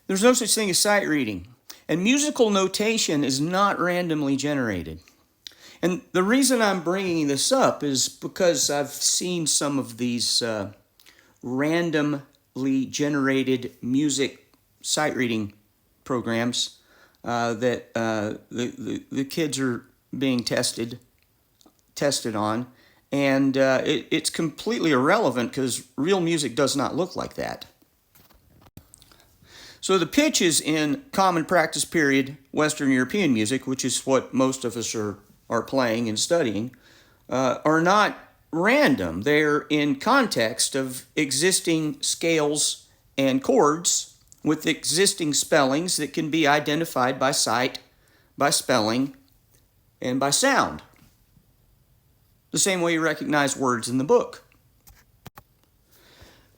There's no such thing as sight reading. And musical notation is not randomly generated. And the reason I'm bringing this up is because I've seen some of these randomly generated music sight reading programs that the kids are being tested on, and it's completely irrelevant because real music does not look like that. So the pitches in common practice period Western European music, which is what most of us are playing and studying, are not random. They're in context of existing scales and chords with existing spellings that can be identified by sight, by spelling, and by sound. The same way you recognize words in the book.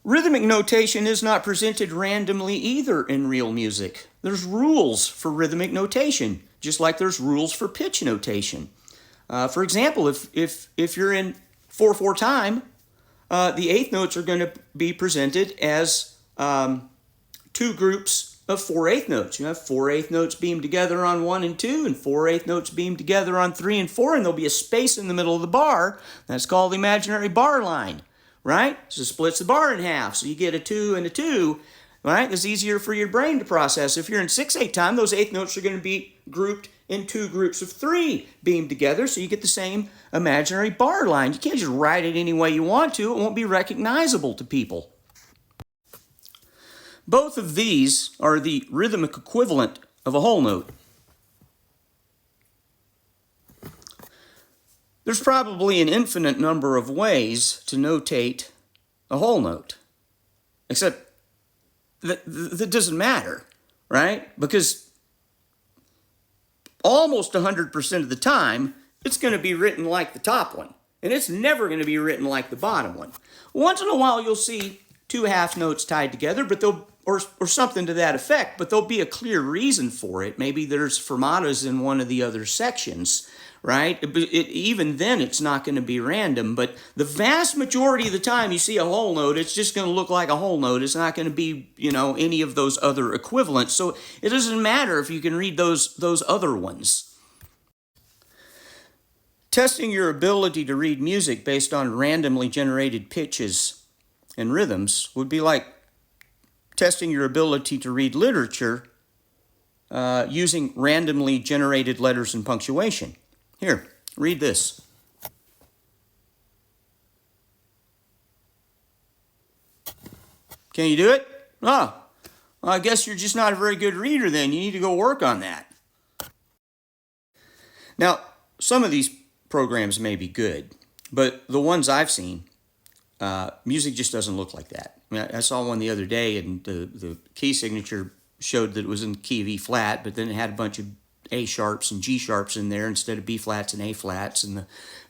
Rhythmic notation is not presented randomly either in real music. There's rules for rhythmic notation, just like there's rules for pitch notation. For example, if you're in 4/4 time, the eighth notes are going to be presented as two groups of 4/8 notes. You have 4/8 notes beamed together on 1 and 2, and 4/8 notes beamed together on 3 and 4, and there'll be a space in the middle of the bar. That's called the imaginary bar line, right? So it splits the bar in half, so you get a 2 and a 2, right? That's easier for your brain to process. If you're in 6/8 time, those eighth notes are going to be grouped in two groups of 3 beamed together, so you get the same imaginary bar line. You can't just write it any way you want to. It won't be recognizable to people. Both of these are the rhythmic equivalent of a whole note. There's probably an infinite number of ways to notate a whole note, except that doesn't matter, right? Because almost 100% of the time, it's going to be written like the top one, and it's never going to be written like the bottom one. Once in a while, you'll see two half notes tied together, but or something to that effect, but there'll be a clear reason for it. Maybe there's fermatas in one of the other sections, right? Even then, it's not going to be random, but the vast majority of the time you see a whole note, it's just going to look like a whole note. It's not going to be, any of those other equivalents. So it doesn't matter if you can read those other ones. Testing your ability to read music based on randomly generated pitches and rhythms would be like testing your ability to read literature using randomly generated letters and punctuation. Here, read this. Can you do it? Oh, well, I guess you're just not a very good reader then. You need to go work on that. Now, some of these programs may be good, but the ones I've seen, music just doesn't look like that. I saw one the other day, and the key signature showed that it was in key of E flat, but then it had a bunch of A sharps and G sharps in there instead of B flats and A flats, and the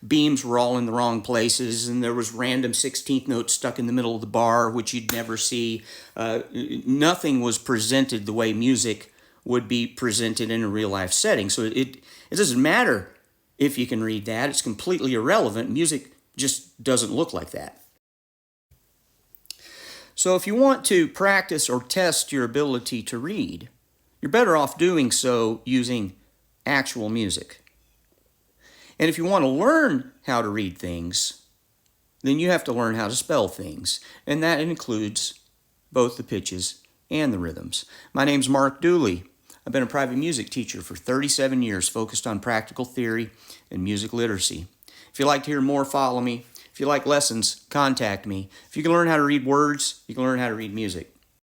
beams were all in the wrong places, and there was random 16th notes stuck in the middle of the bar, which you'd never see. Nothing was presented the way music would be presented in a real-life setting. So it doesn't matter if you can read that. It's completely irrelevant. Music just doesn't look like that. So if you want to practice or test your ability to read, you're better off doing so using actual music. And if you want to learn how to read things, then you have to learn how to spell things. And that includes both the pitches and the rhythms. My name's Mark Dooley. I've been a private music teacher for 37 years, focused on practical theory and music literacy. If you'd like to hear more, follow me. If you like lessons, contact me. If you can learn how to read words, you can learn how to read music.